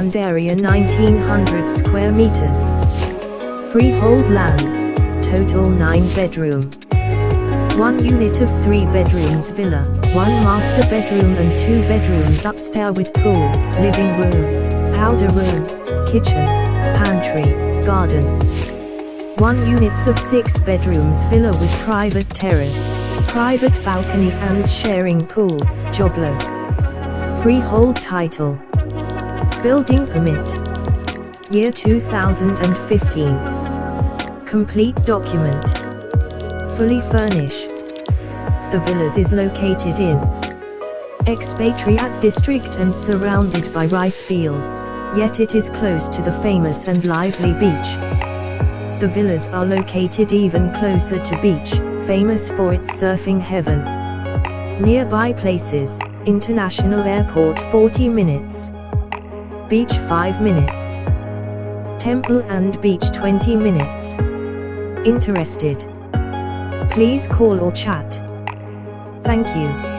land area 1900 square meters. Freehold lands, total 9 bedroom. 1 unit of 3 bedrooms villa, 1 master bedroom and 2 bedrooms upstairs with pool, living room, powder room, kitchen, pantry, garden. 1 units of 6 bedrooms villa with private terrace, private balcony and sharing pool, joglo. Freehold title. Building permit. Year 2015. Complete document. Fully furnished. The villas is located in expatriate district and surrounded by rice fields, yet it is close to the famous and lively beach. The villas are located even closer to beach, famous for its surfing heaven. Nearby places, International Airport 40 minutes. Beach 5 minutes. Temple and beach 20 minutes. Interested? Please call or chat. Thank you.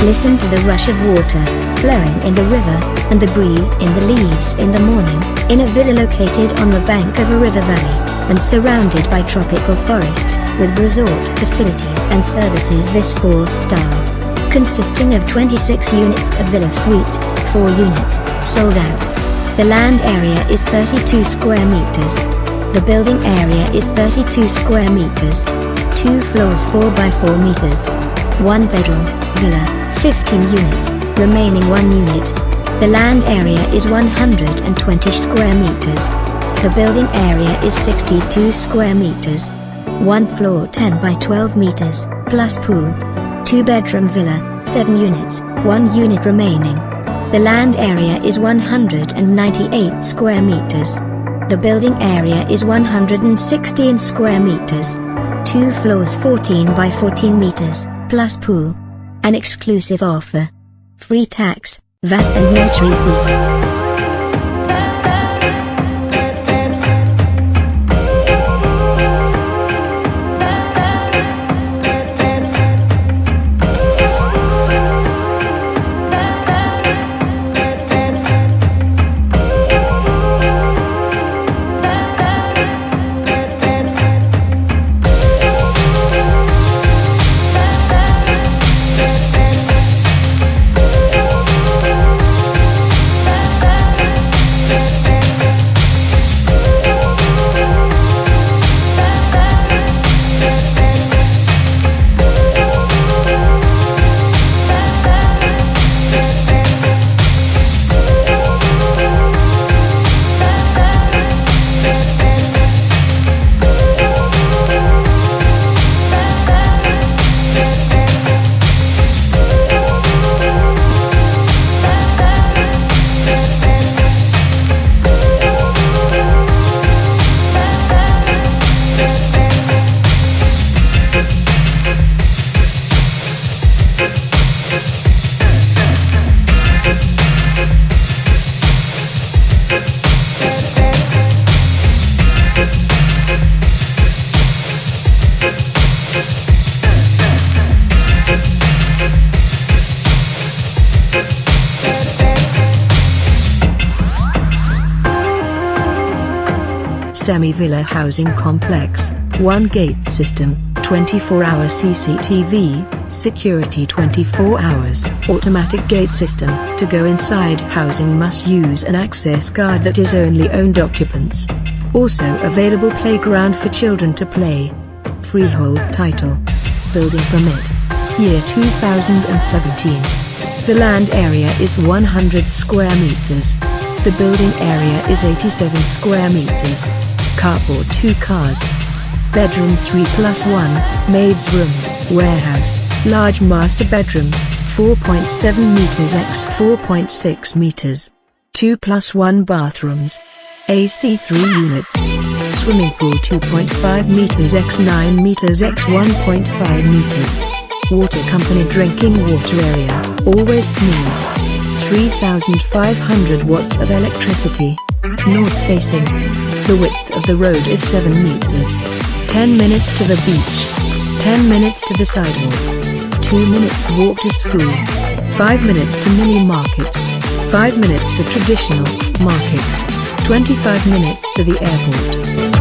Listen to the rush of water flowing in the river and the breeze in the leaves in the morning, in a villa located on the bank of a river valley and surrounded by tropical forest, with resort facilities and services. This 4-star, consisting of 26 units of villa suite, 4 units, sold out. The land area is 32 square meters. The building area is 32 square meters. 2 floors 4 by 4 meters. 1 bedroom, villa, 15 units, remaining 1 unit. The land area is 120 square meters. The building area is 62 square meters. 1 floor 10 by 12 meters, plus pool. 2 bedroom villa, 7 units, 1 unit remaining. The land area is 198 square meters. The building area is 116 square meters. 2 floors 14 by 14 meters, plus pool. An exclusive offer. Free tax, VAT and notary fee. semi-villa housing complex, 1 gate system, 24-hour CCTV, security 24 hours, automatic gate system. To go inside housing must use an access card that is only owned occupants. Also available playground for children to play. Freehold title. Building permit. Year 2017. The land area is 100 square meters. The building area is 87 square meters. Carport 2 cars. Bedroom 3+1, maid's room, warehouse, large master bedroom, 4.7 meters x 4.6 meters. 2+1 bathrooms. AC 3 units. Swimming pool 2.5 meters x 9 meters x 1.5 meters. Water company drinking water area, always smooth. 3,500 watts of electricity. North facing. The width of the road is 7 meters. 10 minutes to the beach. 10 minutes to the sidewalk. 2 minutes walk to school. 5 minutes to mini market. 5 minutes to traditional market. 25 minutes to the airport.